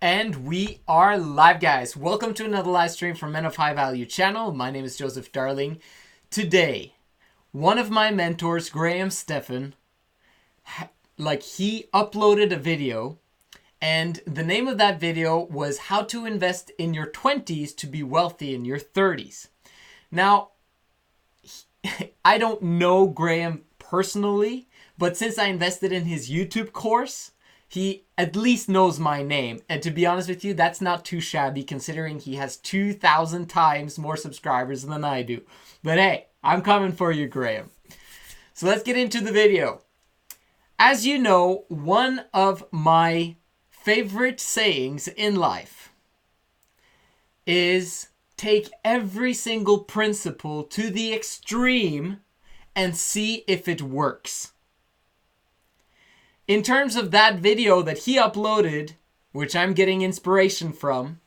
And we are live, guys. Welcome to another live stream from Men of High Value channel. My name is Joseph Darling. Today, one of my mentors, Stephan, he uploaded a video, and the name of that video was How to Invest in Your 20s to Be Wealthy in Your 30s. Now, I don't know Graham personally, but since I invested in his YouTube course, he at least knows my name. And to be honest with you, that's not too shabby considering he has 2,000 times more subscribers than I do. But hey, I'm coming for you, Graham. So let's get into the video. As you know, one of my favorite sayings in life is take every single principle to the extreme and see if it works. In terms of that video that he uploaded, which I'm getting inspiration from,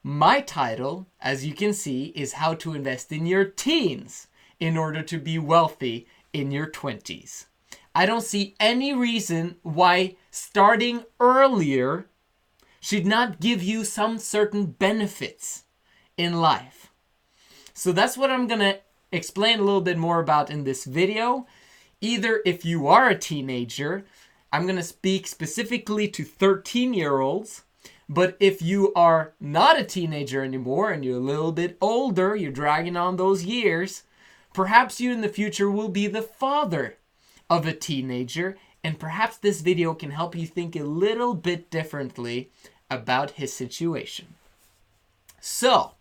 my title, as you can see, is How to Invest in Your Teens in order to be wealthy in your 20s. I don't see any reason why starting earlier should not give you some certain benefits in life. So that's what I'm going to explain a little bit more about in this video. Either if you are a teenager, I'm going to speak specifically to 13-year-olds. But if you are not a teenager anymore and you're a little bit older, you're dragging on those years, perhaps you in the future will be the father of a teenager. And perhaps this video can help you think a little bit differently about his situation. So,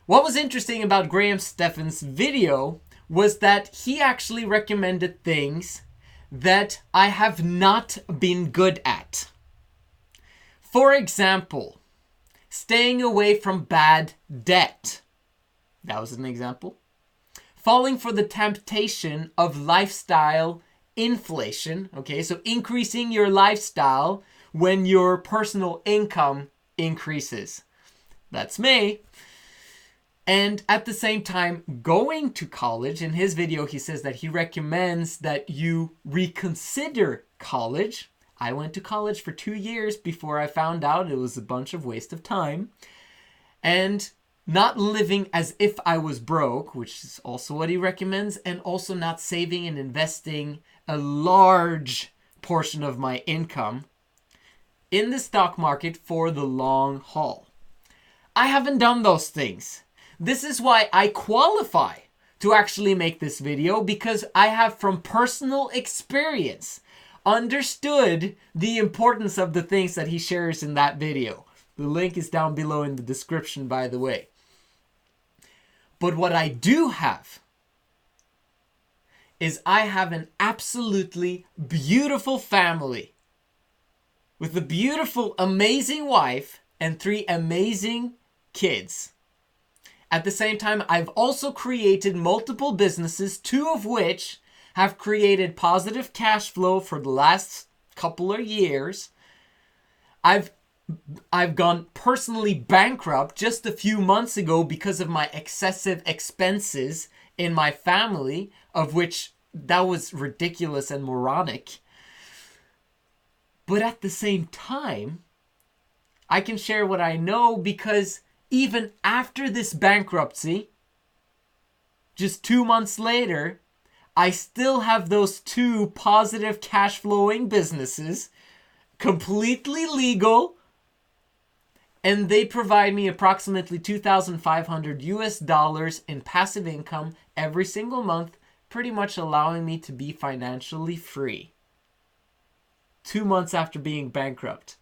what was interesting about Stephan's video was that he actually recommended things that I have not been good at. For example, staying away from bad debt. That was an example. Falling for the temptation of lifestyle inflation. Okay, so increasing your lifestyle when your personal income increases. That's me. And at the same time, going to college. In his video, he says that he recommends that you reconsider college. I went to college for 2 years before I found out it was a bunch of waste of time. And not living as if I was broke, which is also what he recommends. And also not saving and investing a large portion of my income in the stock market for the long haul. I haven't done those things. This is why I qualify to actually make this video, because I have from personal experience understood the importance of the things that he shares in that video. The link is down below in the description, by the way. But what I do have is I have an absolutely beautiful family with a beautiful, amazing wife and 3 amazing kids. At the same time, I've also created multiple businesses, 2 of which have created positive cash flow for the last couple of years. I've gone personally bankrupt just a few months ago because of my excessive expenses in my family, of which that was ridiculous and moronic. But at the same time, I can share what I know, because even after this bankruptcy, just 2 months later, I still have those 2 positive cash flowing businesses, completely legal, and they provide me approximately $2,500 in passive income every single month, pretty much allowing me to be financially free. 2 months after being bankrupt.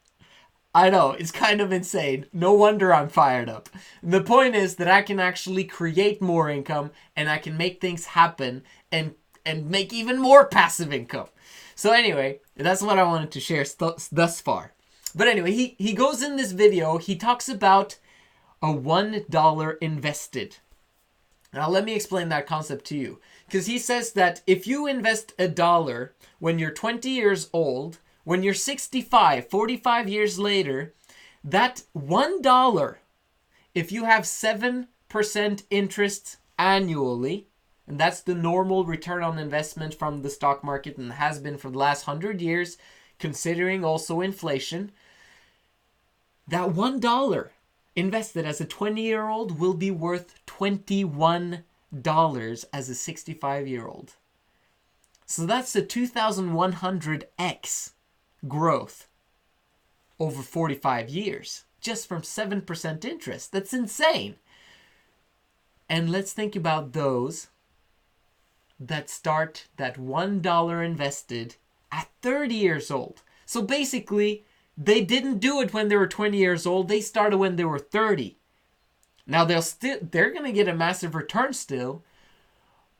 I know, it's kind of insane. No wonder I'm fired up. The point is that I can actually create more income, and I can make things happen and make even more passive income. So anyway, that's what I wanted to share thus far. But anyway, he goes in this video, he talks about a $1 invested. Now let me explain that concept to you. Because he says that if you invest $1 when you're 20 years old, when you're 65, 45 years later, that $1, if you have 7% interest annually, and that's the normal return on investment from the stock market and has been for the last 100 years, considering also inflation, that $1 invested as a 20-year-old will be worth $21 as a 65-year-old. So that's a 2,100x growth over 45 years, just from 7% interest. That's insane. And let's think about those that start that $1 invested at 30 years old. So basically, they didn't do it when they were 20 years old. They started when they were 30. Now they're going to get a massive return still,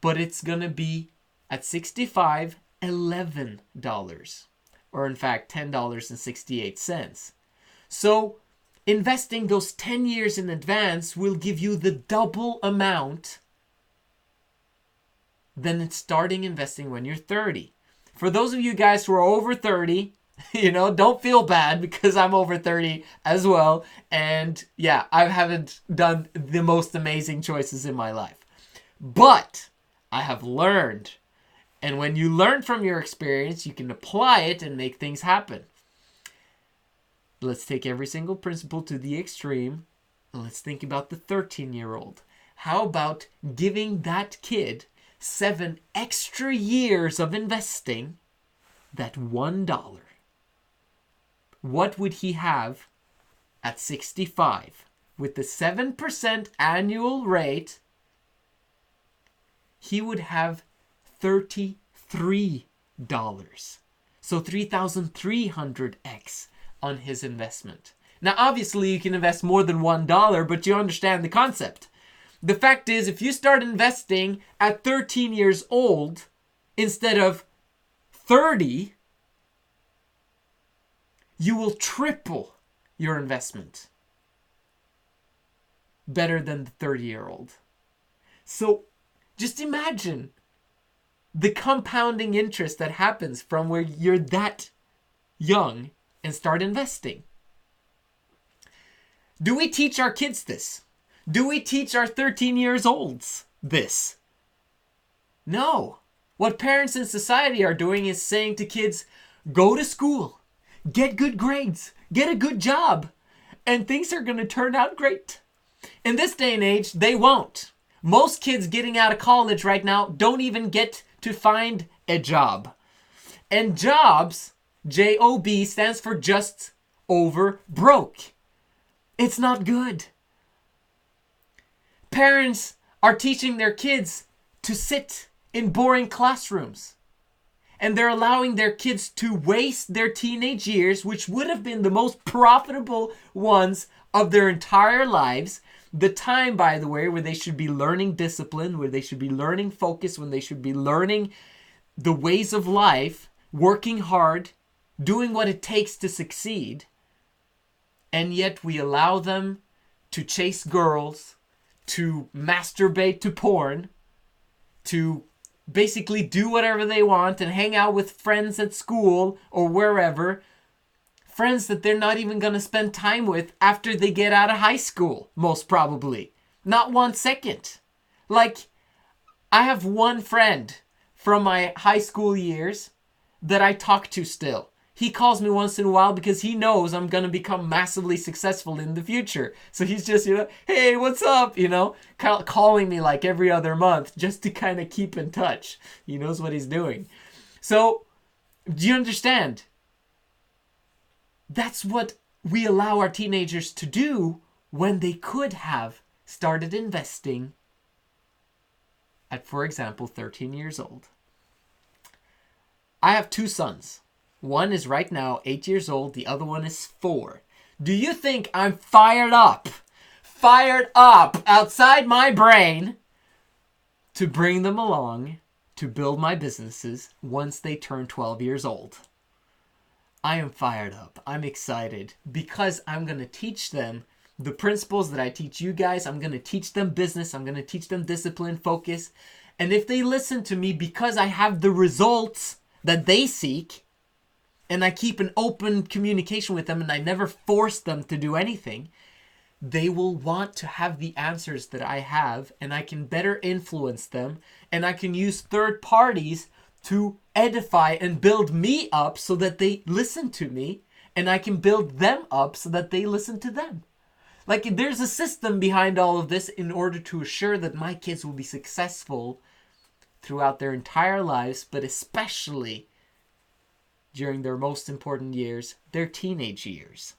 but it's going to be at 65, $11. Or in fact, $10.68. So investing those 10 years in advance will give you the double amount than it's starting investing when you're 30. For those of you guys who are over 30, don't feel bad because I'm over 30 as well. And yeah, I haven't done the most amazing choices in my life. But I have learned. And when you learn from your experience, you can apply it and make things happen. Let's take every single principle to the extreme. Let's think about the 13-year-old. How about giving that kid 7 extra years of investing that $1? What would he have at 65? With the 7% annual rate, he would have $33. So 3,300x on his investment. Now, obviously, you can invest more than $1, but you understand the concept. The fact is, if you start investing at 13 years old instead of 30, you will triple your investment. Better than the 30-year-old. So just imagine the compounding interest that happens from where you're that young and start investing. Do we teach our kids this? Do we teach our 13 years olds this? No. What parents in society are doing is saying to kids, go to school, get good grades, get a good job, and things are going to turn out great. In this day and age, they won't. Most kids getting out of college right now don't even get to find a job. And jobs, J-O-B, stands for just over broke. It's not good. Parents are teaching their kids to sit in boring classrooms. And they're allowing their kids to waste their teenage years, which would have been the most profitable ones of their entire lives. The time, by the way, where they should be learning discipline, where they should be learning focus, when they should be learning the ways of life, working hard, doing what it takes to succeed. And yet we allow them to chase girls, to masturbate to porn, to basically do whatever they want and hang out with friends at school or wherever. Friends that they're not even going to spend time with after they get out of high school, most probably. Not 1 second. Like, I have one friend from my high school years that I talk to still. He calls me once in a while because he knows I'm going to become massively successful in the future. So he's just, hey, what's up? Calling me like every other month just to kind of keep in touch. He knows what he's doing. So, do you understand? That's what we allow our teenagers to do when they could have started investing at, for example, 13 years old. I have 2 sons. One is right now 8 years old. The other one is 4. Do you think I'm fired up outside my brain to bring them along to build my businesses once they turn 12 years old? I am fired up. I'm excited because I'm going to teach them the principles that I teach you guys. I'm going to teach them business. I'm going to teach them discipline, focus. And if they listen to me because I have the results that they seek, and I keep an open communication with them and I never force them to do anything, they will want to have the answers that I have, and I can better influence them, and I can use third parties to edify and build me up so that they listen to me and I can build them up so that they listen to them. Like, there's a system behind all of this in order to assure that my kids will be successful throughout their entire lives, but especially during their most important years, their teenage years.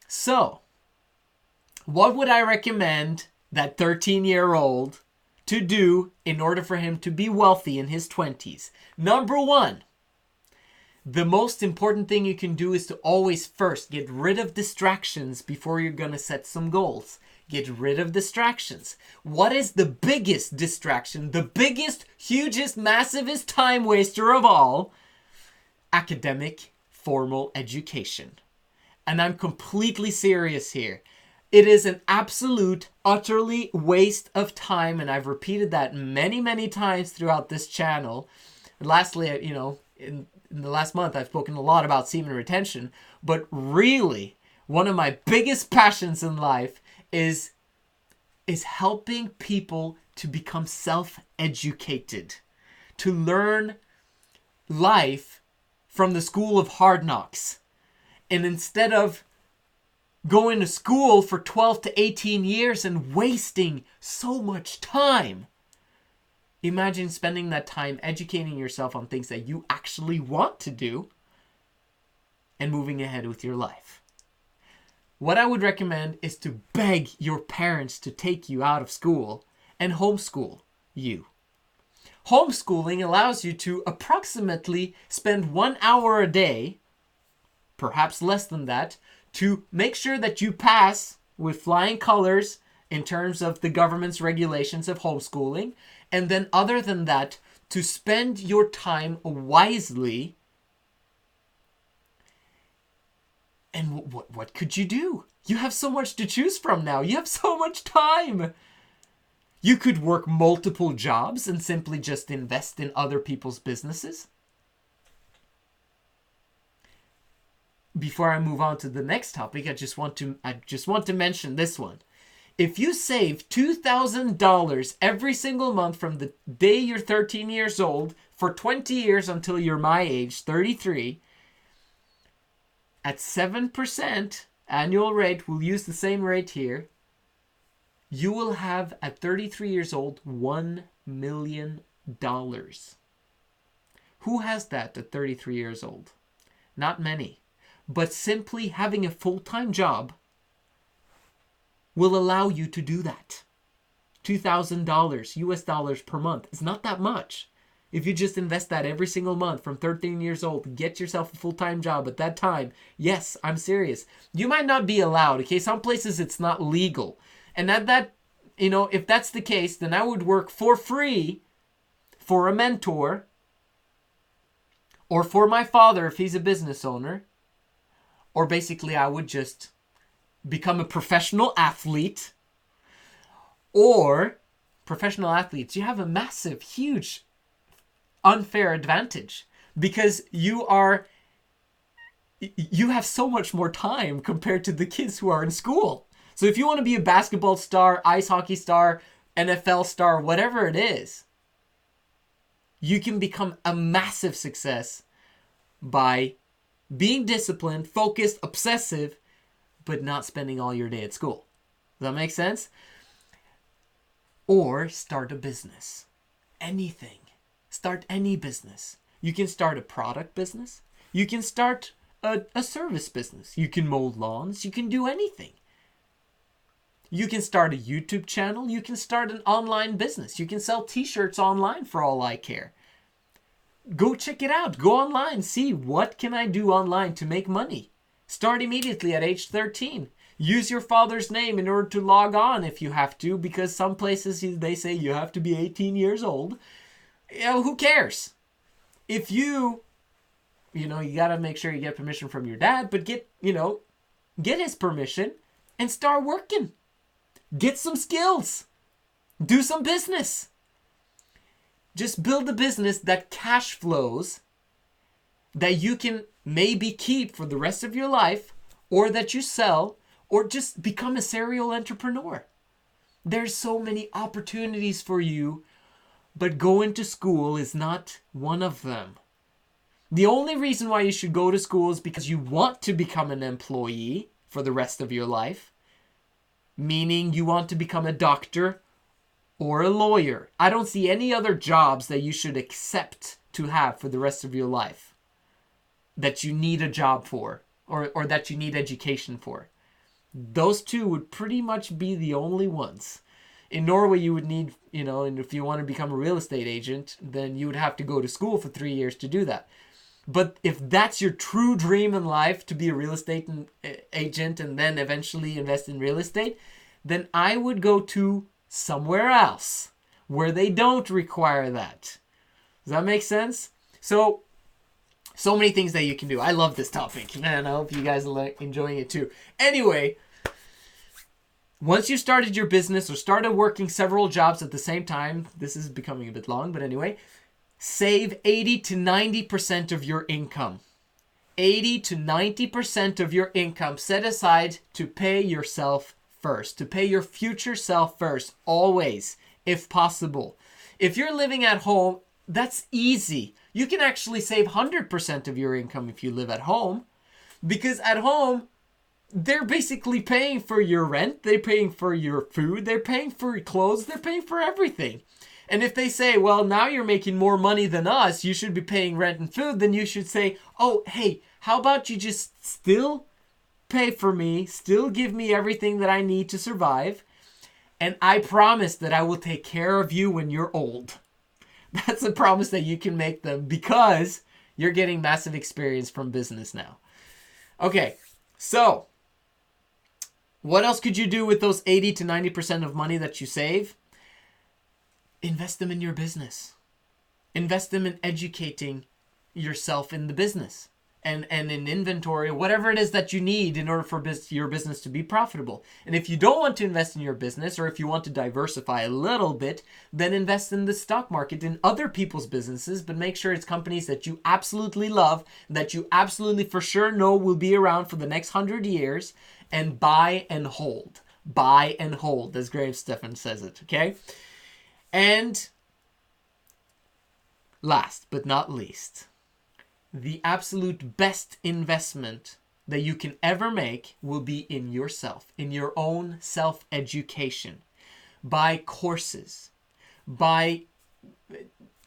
So, what would I recommend that 13-year-old to do in order for him to be wealthy in his 20s? Number one, the most important thing you can do is to always first get rid of distractions before you're going to set some goals. Get rid of distractions. What is the biggest distraction? The biggest, hugest, massivest time waster of all? Academic, formal education. And I'm completely serious here. It is an absolute, utterly waste of time, and I've repeated that many, many times throughout this channel. And lastly, in the last month, I've spoken a lot about semen retention, but really, one of my biggest passions in life is helping people to become self-educated, to learn life from the school of hard knocks. And instead of going to school for 12 to 18 years and wasting so much time, imagine spending that time educating yourself on things that you actually want to do and moving ahead with your life. What I would recommend is to beg your parents to take you out of school and homeschool you. Homeschooling allows you to approximately spend 1 hour a day, perhaps less than that, to make sure that you pass with flying colors in terms of the government's regulations of homeschooling. And then other than that, to spend your time wisely. And what could you do? You have so much to choose from now. You have so much time. You could work multiple jobs and simply just invest in other people's businesses. Before I move on to the next topic, I just want to mention this one. If you save $2,000 every single month from the day you're 13 years old for 20 years until you're my age, 33, at 7% annual rate, we'll use the same rate here, you will have at 33 years old $1 million. Who has that at 33 years old? Not many. But simply having a full-time job will allow you to do that. $2,000 US dollars per month is not that much. If you just invest that every single month from 13 years old, get yourself a full-time job at that time. Yes, I'm serious. You might not be allowed. Okay, some places it's not legal. And if that's the case, then I would work for free for a mentor or for my father if he's a business owner. Or basically, I would just become a professional athlete. Or professional athletes, you have a massive, huge, unfair advantage because you have so much more time compared to the kids who are in school. So if you want to be a basketball star, ice hockey star, NFL star, whatever it is, you can become a massive success by being disciplined, focused, obsessive, but not spending all your day at school. Does that make sense? Or start a business. Anything. Start any business. You can start a product business. You can start a service business. You can mow lawns. You can do anything. You can start a YouTube channel. You can start an online business. You can sell t-shirts online for all I care. Go check it out. Go online. See what can I do online to make money. Start immediately at age 13. Use your father's name in order to log on if you have to, because some places they say you have to be 18 years old. Who cares? If you got to make sure you get permission from your dad, but get his permission and start working. Get some skills. Do some business. Just build a business that cash flows, that you can maybe keep for the rest of your life, or that you sell, or just become a serial entrepreneur. There's so many opportunities for you, but going to school is not one of them. The only reason why you should go to school is because you want to become an employee for the rest of your life, meaning you want to become a doctor or a lawyer. I don't see any other jobs that you should accept to have for the rest of your life that you need a job for, or that you need education for. Those two would pretty much be the only ones. In Norway, you would need, and if you want to become a real estate agent, then you would have to go to school for 3 years to do that. But if that's your true dream in life, to be a real estate agent and then eventually invest in real estate, then I would go to somewhere else where they don't require that. Does that make sense? So many things that you can do. I love this topic. Man, I hope you guys are enjoying it too. Anyway, once you started your business or started working several jobs at the same time, this is becoming a bit long, but anyway, save 80 to 90% of your income. 80 to 90% of your income set aside to pay yourself first, to pay your future self first, always, if possible. If you're living at home, that's easy. You can actually save 100% of your income if you live at home, because at home, they're basically paying for your rent, they're paying for your food, they're paying for your clothes, they're paying for everything. And if they say, well, now you're making more money than us, you should be paying rent and food, then you should say, oh, hey, how about you just still pay for me, still give me everything that I need to survive, and I promise that I will take care of you when you're old. That's a promise that you can make them because you're getting massive experience from business now. Okay, so what else could you do with those 80 to 90% of money that you save? Invest them in your business. Invest them in educating yourself in the business and in inventory, whatever it is that you need in order for your business to be profitable. And if you don't want to invest in your business, or if you want to diversify a little bit, then invest in the stock market, in other people's businesses, but make sure it's companies that you absolutely love, that you absolutely for sure know will be around for the next 100 years, and buy and hold. Buy and hold, as Stephan says it, okay? And last but not least, the absolute best investment that you can ever make will be in yourself, in your own self-education. Buy courses, buy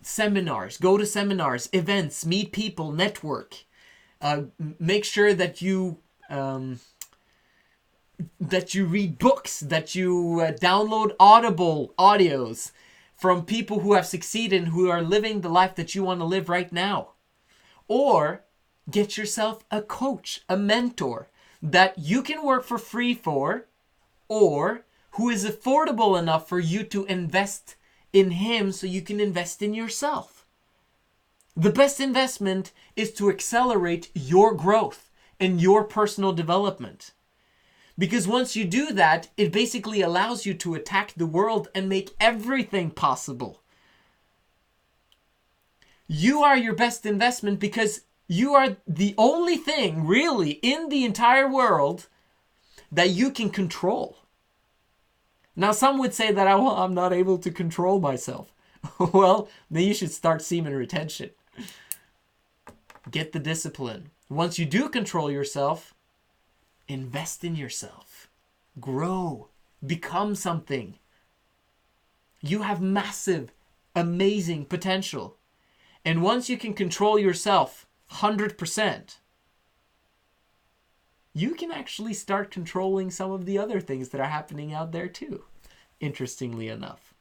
seminars, go to seminars, events, meet people, network. Make sure that you read books, that you download Audible audios from people who have succeeded and who are living the life that you want to live right now. Or get yourself a coach, a mentor that you can work for free for, or who is affordable enough for you to invest in him so you can invest in yourself. The best investment is to accelerate your growth and your personal development. Because once you do that, it basically allows you to attack the world and make everything possible. You are your best investment because you are the only thing really in the entire world that you can control. Now, some would say that I'm not able to control myself. Well, then you should start semen retention. Get the discipline. Once you do control yourself, invest in yourself. Grow. Become something. You have massive, amazing potential. And once you can control yourself 100%, you can actually start controlling some of the other things that are happening out there too, interestingly enough.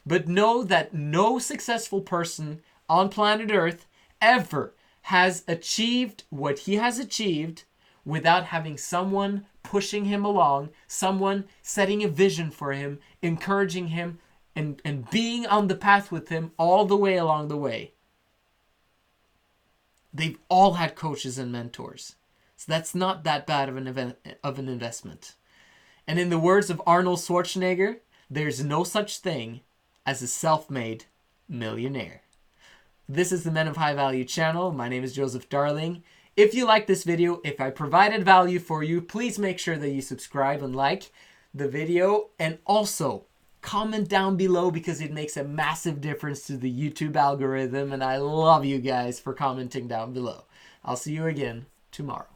But know that no successful person on planet Earth ever has achieved what he has achieved without having someone pushing him along, someone setting a vision for him, encouraging him, and being on the path with him all the way along the way. They've all had coaches and mentors. So that's not that bad of an investment. And in the words of Arnold Schwarzenegger, there's no such thing as a self-made millionaire. This is the Men of High Value channel. My name is Joseph Darling. If you like this video, if I provided value for you, please make sure that you subscribe and like the video. And also, Comment down below because it makes a massive difference to the YouTube algorithm, and I love you guys for commenting down below. I'll see you again tomorrow.